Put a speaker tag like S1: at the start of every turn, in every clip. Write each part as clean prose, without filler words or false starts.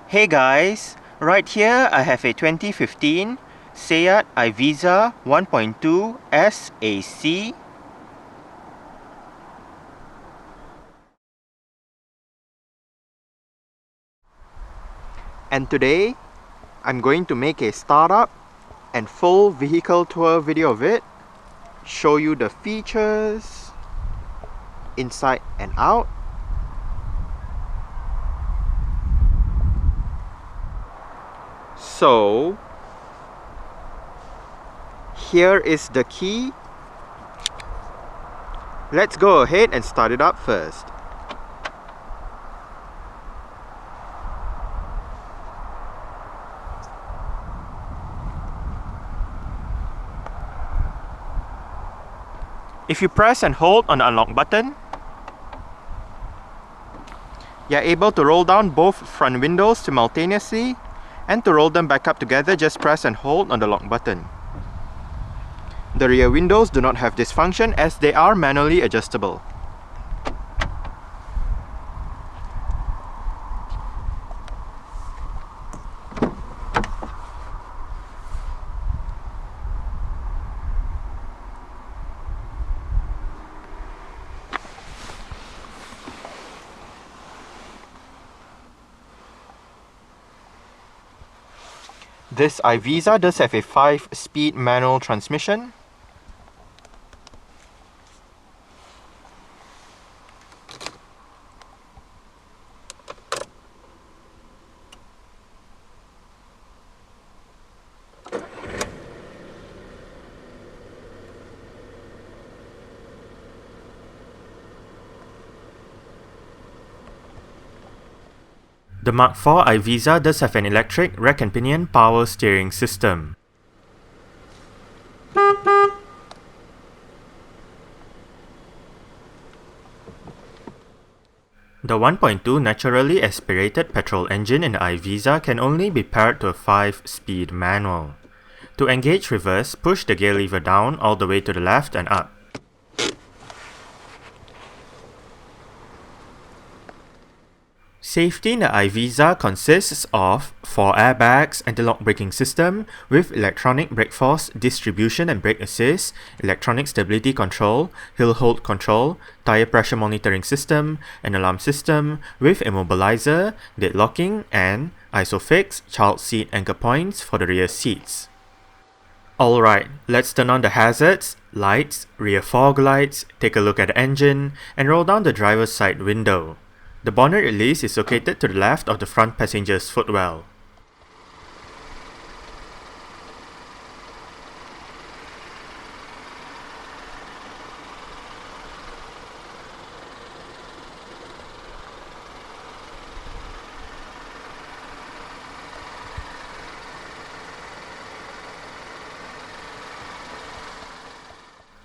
S1: Hey guys, right here I have a 2015 SEAT Ibiza 1.2 SAC. And today I'm going to make a startup and full vehicle tour video of it, show you the features inside and out. So here is the key. Let's go ahead and start it up first. If you press and hold on the unlock button, you're able to roll down both front windows simultaneously, and to roll them back up together, just press and hold on the lock button. The rear windows do not have this function as they are manually adjustable. This Ibiza does have a 5-speed manual transmission. The MK4 Ibiza does have an electric rack and pinion power steering system. The 1.2 naturally aspirated petrol engine in the Ibiza can only be paired to a 5-speed manual. To engage reverse, push the gear lever down all the way to the left and up. Safety in the Ibiza consists of 4 airbags, anti-lock braking system with electronic brake force distribution and brake assist, electronic stability control, hill hold control, tire pressure monitoring system, an alarm system with immobilizer, deadlocking, and ISOFIX child seat anchor points for the rear seats. Alright, let's turn on the hazards, lights, rear fog lights, take a look at the engine, and roll down the driver's side window. The bonnet release is located to the left of the front passenger's footwell.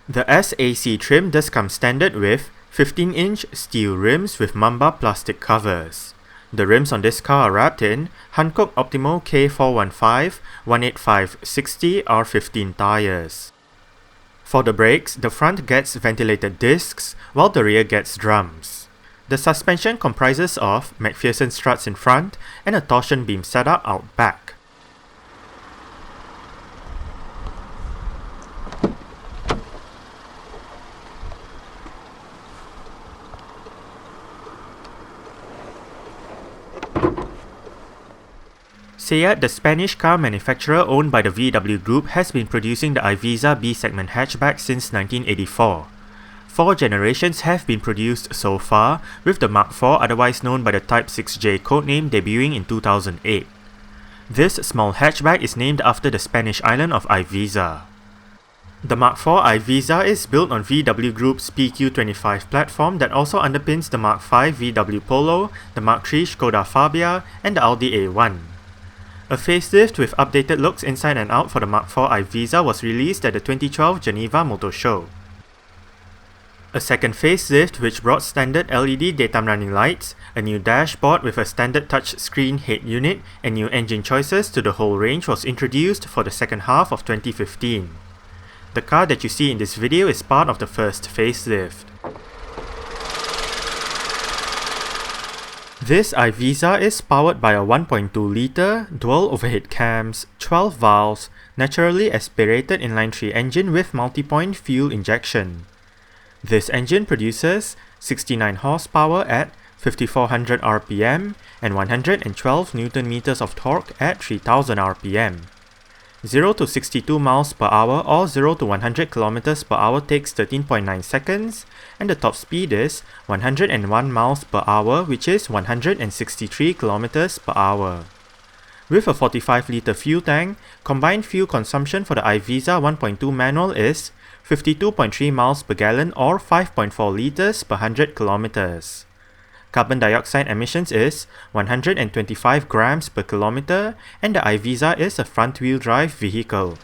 S1: The SAC trim does come standard with 15-inch steel rims with Mamba plastic covers. The rims on this car are wrapped in Hankook Optimo K415 185/60 R15 tires. For the brakes, the front gets ventilated discs while the rear gets drums. The suspension comprises of McPherson struts in front and a torsion beam setup out back. SEAT, the Spanish car manufacturer owned by the VW Group, has been producing the Ibiza B-segment hatchback since 1984. 4 generations have been produced so far, with the MK4, otherwise known by the Type 6J codename, debuting in 2008. This small hatchback is named after the Spanish island of Ibiza. The MK4 Ibiza is built on VW Group's PQ25 platform that also underpins the Mk5 VW Polo, the Mk3 Skoda Fabia, and the Audi A1. A facelift with updated looks inside and out for the MK4 Ibiza was released at the 2012 Geneva Motor Show. A second facelift which brought standard LED daytime running lights, a new dashboard with a standard touchscreen head unit, and new engine choices to the whole range was introduced for the second half of 2015. The car that you see in this video is part of the first facelift. This Ibiza is powered by a 1.2 litre dual overhead cams, 12 valves, naturally aspirated inline 3 engine with multi-point fuel injection. This engine produces 69 horsepower at 5400 rpm and 112 Nm of torque at 3000 rpm. 0 to 62 miles per hour or 0 to 100 km per hour takes 13.9 seconds, and the top speed is 101 miles per hour, which is 163 km per hour. With a 45-litre fuel tank, combined fuel consumption for the Ibiza 1.2 manual is 52.3 miles per gallon or 5.4 litres per 100 kilometers. Carbon dioxide emissions is 125 grams per kilometer, and the Ibiza is a front-wheel drive vehicle.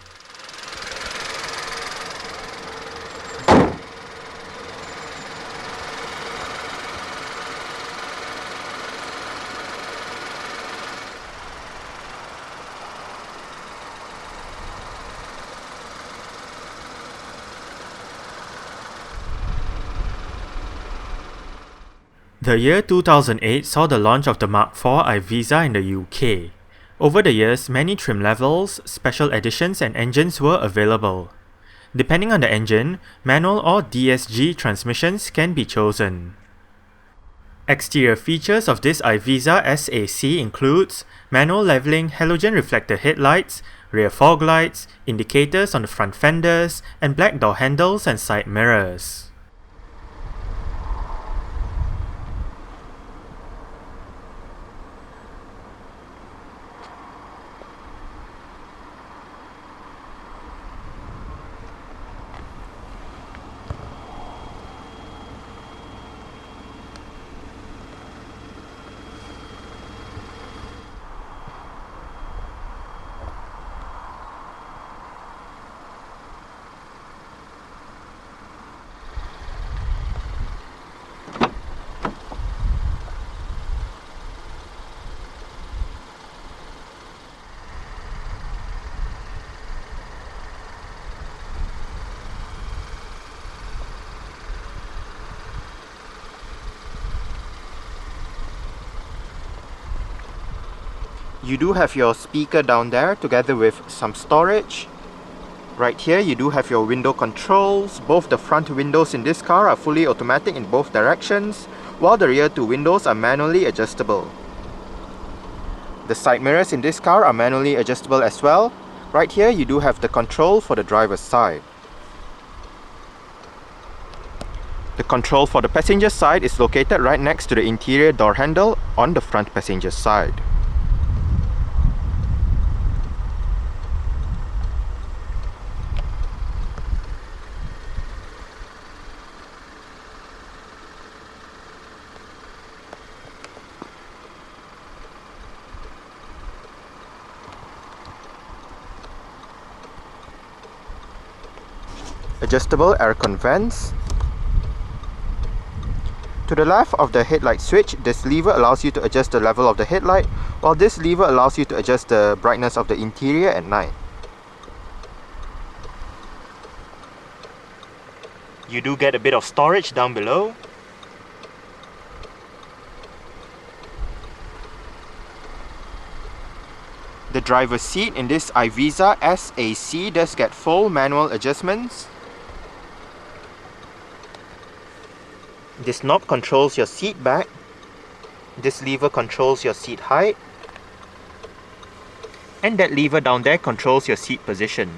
S1: The year 2008 saw the launch of the Mark IV Ibiza in the UK. Over the years, many trim levels, special editions and engines were available. Depending on the engine, manual or DSG transmissions can be chosen. Exterior features of this Ibiza SAC includes manual leveling halogen reflector headlights, rear fog lights, indicators on the front fenders, and black door handles and side mirrors. You do have your speaker down there together with some storage. Right here you do have your window controls. Both the front windows in this car are fully automatic in both directions, while the rear two windows are manually adjustable. The side mirrors in this car are manually adjustable as well. Right here you do have the control for the driver's side. The control for the passenger side is located right next to the interior door handle on the front passenger side. Adjustable aircon vents. To the left of the headlight switch, this lever allows you to adjust the level of the headlight, while this lever allows you to adjust the brightness of the interior at night. You do get a bit of storage down below. The driver's seat in this Ibiza SAC does get full manual adjustments. This knob controls your seat back. This lever controls your seat height. And that lever down there controls your seat position.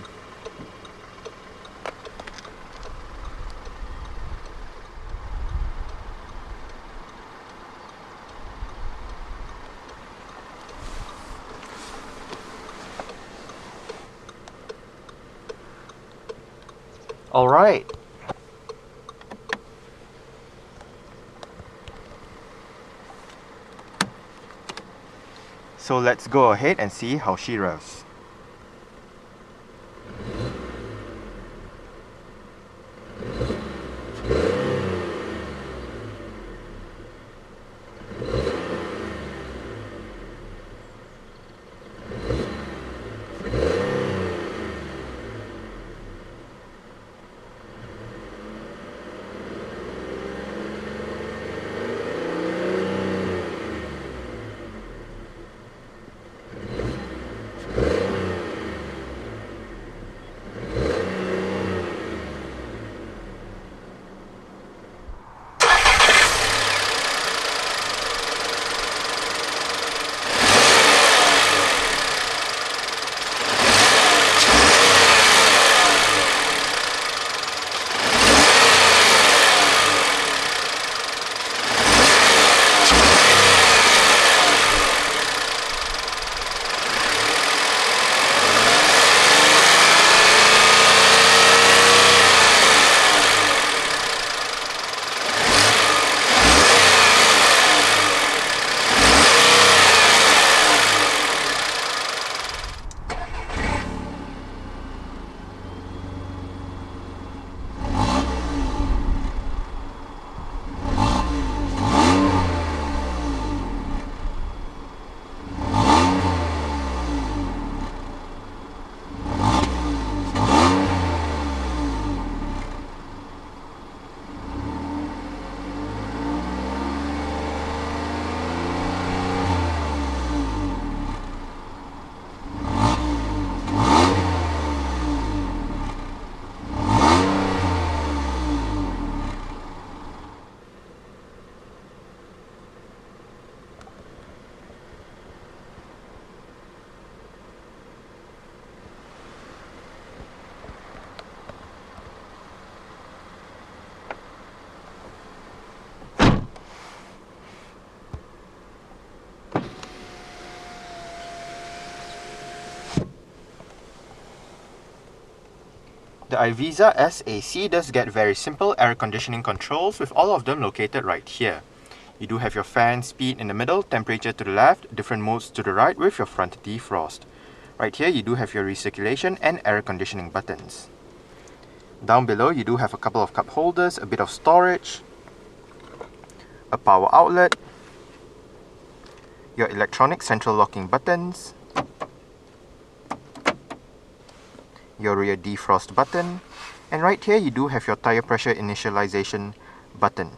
S1: Alright. So let's go ahead and see how she revs. The Ibiza SAC does get very simple air conditioning controls with all of them located right here. You do have your fan speed in the middle, temperature to the left, different modes to the right with your front defrost. Right here you do have your recirculation and air conditioning buttons. Down below you do have a couple of cup holders, a bit of storage, a power outlet, your electronic central locking buttons, your rear defrost button, and right here you do have your tire pressure initialization button.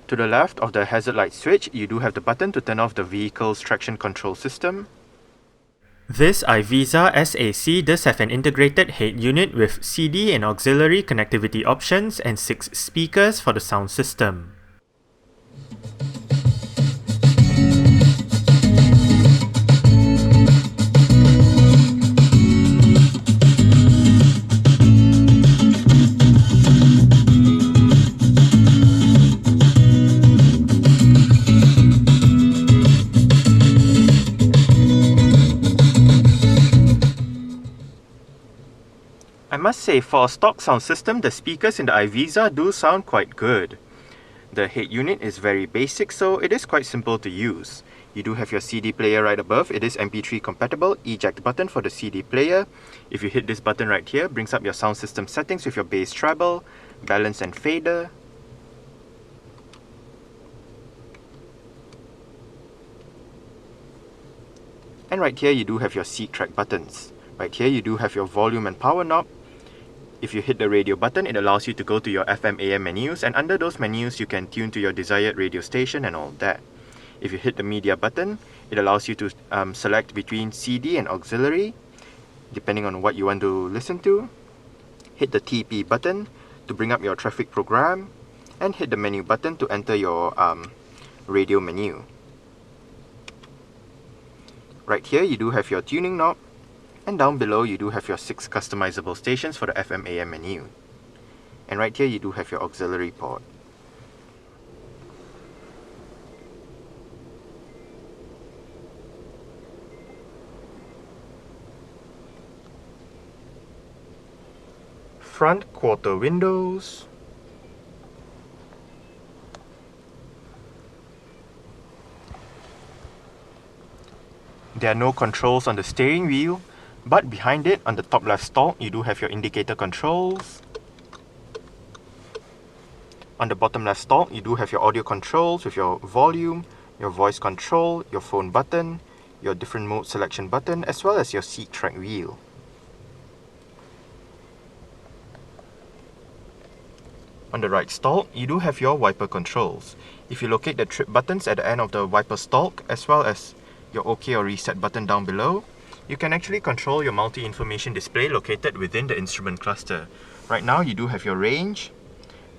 S1: To the left of the hazard light switch, you do have the button to turn off the vehicle's traction control system. This Ibiza SAC does have an integrated head unit with CD and auxiliary connectivity options and 6 speakers for the sound system. I must say, for a stock sound system, the speakers in the Ibiza do sound quite good. The head unit is very basic, so it is quite simple to use. You do have your CD player right above. It is MP3 compatible. Eject button for the CD player. If you hit this button right here, brings up your sound system settings with your bass treble, balance and fader. And right here you do have your seat track buttons. Right here you do have your volume and power knob. If you hit the radio button, it allows you to go to your FM AM menus, and under those menus you can tune to your desired radio station and all that. If you hit the media button, it allows you to select between CD and auxiliary, depending on what you want to listen to. Hit the TP button to bring up your traffic program, and hit the menu button to enter your radio menu. Right here you do have your tuning knob, and down below you do have your 6 customizable stations for the FM AM menu. And right here you do have your auxiliary port. Front quarter windows. There are no controls on the steering wheel, but behind it, on the top left stalk, you do have your indicator controls. On the bottom left stalk, you do have your audio controls with your volume, your voice control, your phone button, your different mode selection button, as well as your seat track wheel. On the right stalk, you do have your wiper controls. If you locate the trip buttons at the end of the wiper stalk, as well as your OK or reset button down below, you can actually control your multi-information display located within the instrument cluster. Right now you do have your range,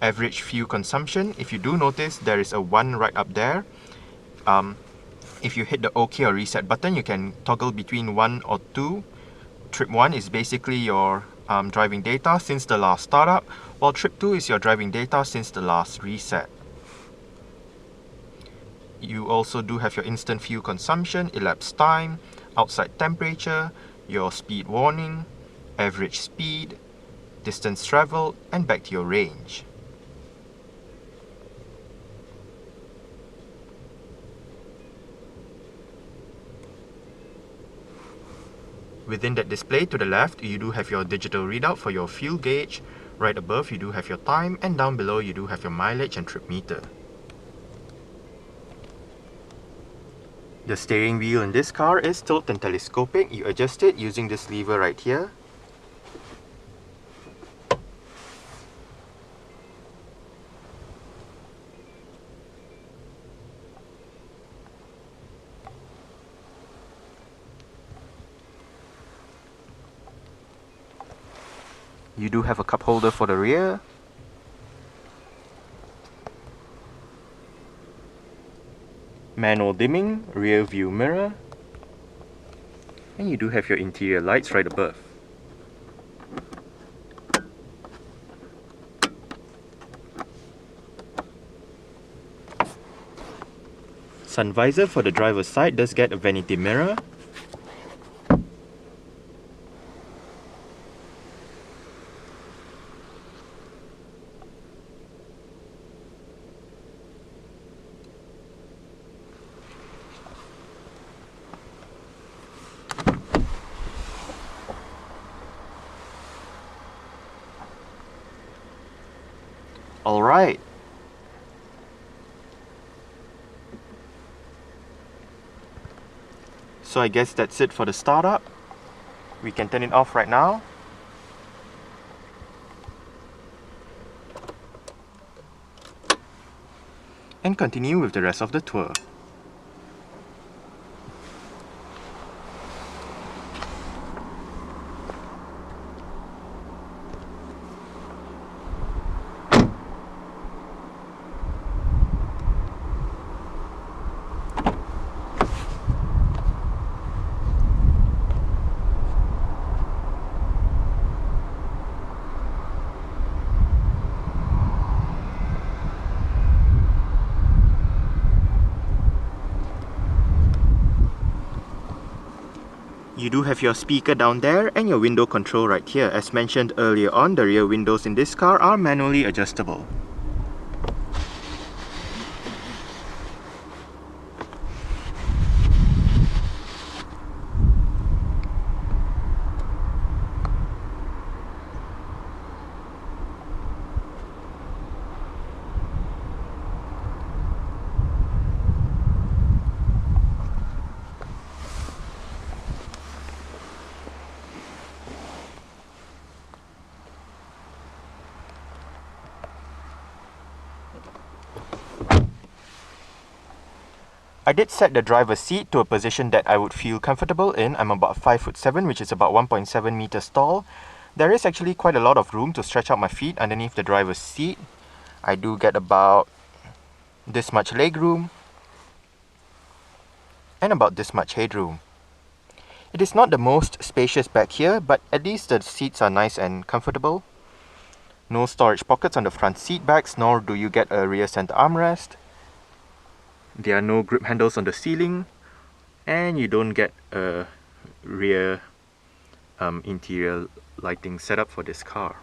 S1: average fuel consumption. If you do notice, there is a 1 right up there. If you hit the OK or reset button, you can toggle between 1 or 2. Trip 1 is basically your driving data since the last startup, while trip 2 is your driving data since the last reset. You also do have your instant fuel consumption, elapsed time, outside temperature, your speed warning, average speed, distance traveled, and back to your range. Within that display to the left, you do have your digital readout for your fuel gauge. Right above, you do have your time, and down below, you do have your mileage and trip meter. The steering wheel in this car is tilt and telescopic. You adjust it using this lever right here. You do have a cup holder for the rear. Manual dimming, rear view mirror, and you do have your interior lights right above. Sun visor for the driver's side does get a vanity mirror. Alright. So I guess that's it for the startup. We can turn it off right now. And continue with the rest of the tour. You do have your speaker down there and your window control right here. As mentioned earlier on, the rear windows in this car are manually adjustable. I did set the driver's seat to a position that I would feel comfortable in. I'm about 5'7", which is about 1.7 meters tall. There is actually quite a lot of room to stretch out my feet underneath the driver's seat. I do get about this much leg room and about this much headroom. It is not the most spacious back here, but at least the seats are nice and comfortable. No storage pockets on the front seat backs, nor do you get a rear center armrest. There are no grip handles on the ceiling, and you don't get a rear interior lighting setup for this car.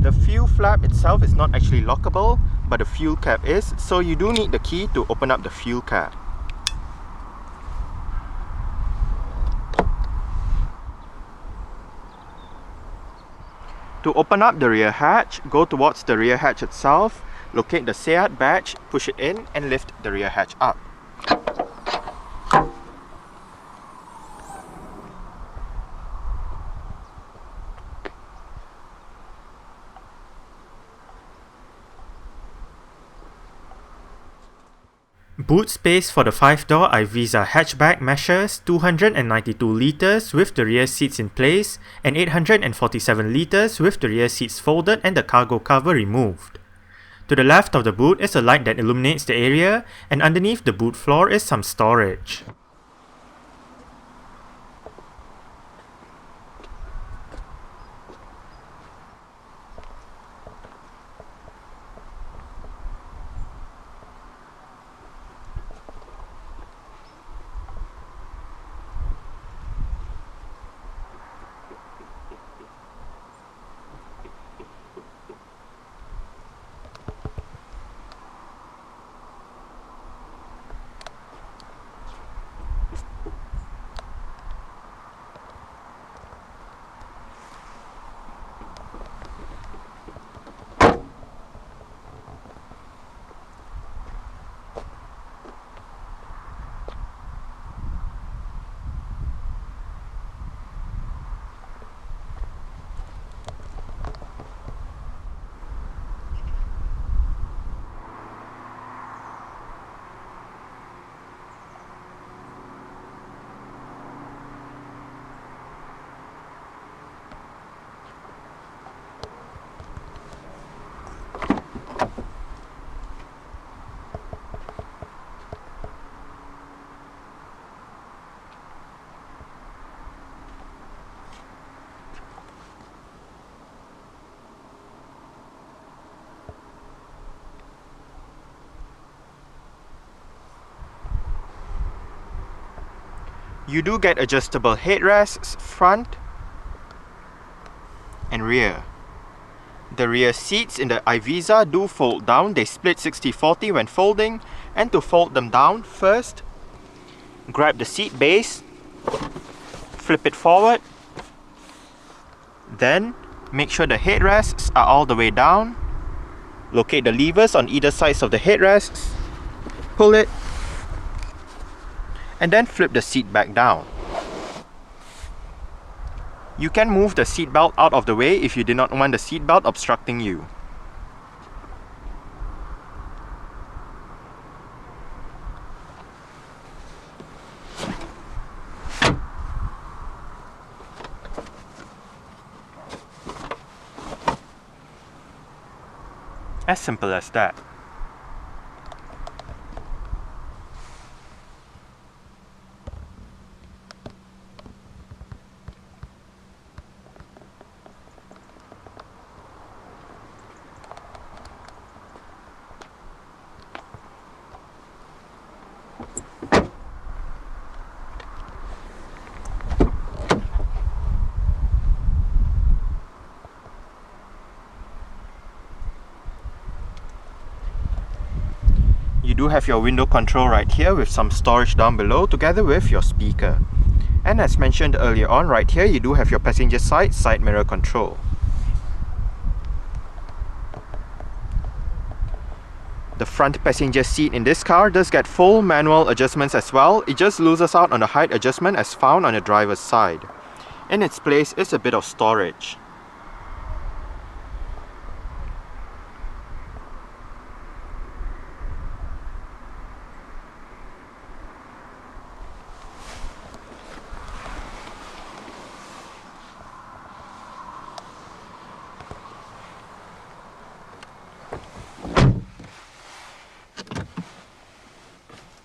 S1: The fuel flap itself is not actually lockable, but the fuel cap is, so you do need the key to open up the fuel cap. To open up the rear hatch, go towards the rear hatch itself, locate the SEAT badge, push it in and lift the rear hatch up. Boot space for the 5-door Ibiza hatchback measures 292 litres with the rear seats in place and 847 litres with the rear seats folded and the cargo cover removed. To the left of the boot is a light that illuminates the area, and underneath the boot floor is some storage. You do get adjustable headrests front and rear. The rear seats in the Ibiza do fold down. They split 60-40 when folding, and to fold them down, first grab the seat base, flip it forward, then make sure the headrests are all the way down. Locate the levers on either sides of the headrests, pull it, and then flip the seat back down. You can move the seatbelt out of the way if you do not want the seatbelt obstructing you. As simple as that. You do have your window control right here with some storage down below together with your speaker. And as mentioned earlier on, right here you do have your passenger side mirror control. The front passenger seat in this car does get full manual adjustments as well. It just loses out on the height adjustment as found on the driver's side. In its place is a bit of storage.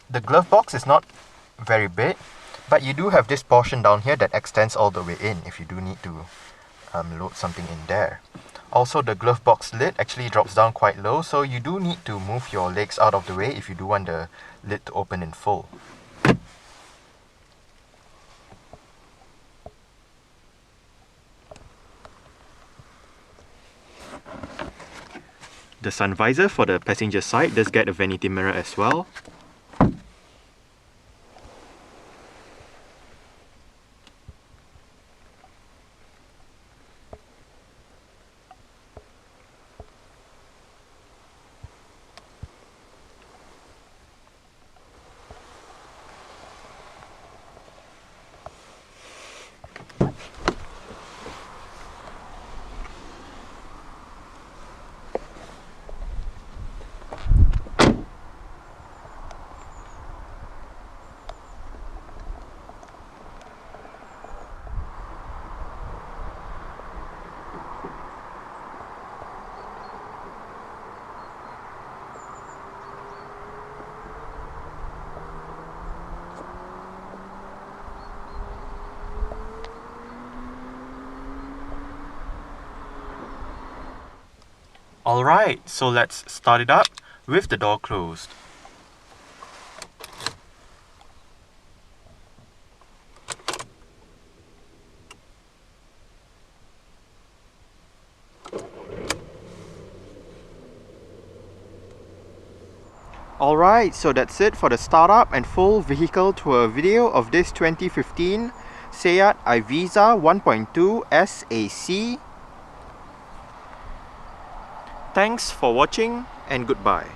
S1: The glove box is not very big, but you do have this portion down here that extends all the way in if you do need to load something in there. Also, the glove box lid actually drops down quite low, so you do need to move your legs out of the way if you do want the lid to open in full. The sun visor for the passenger side does get a vanity mirror as well. Alright, so let's start it up with the door closed. Alright, so that's it for the startup and full vehicle tour video of this 2015 SEAT Ibiza 1.2 SAC. Thanks for watching and goodbye.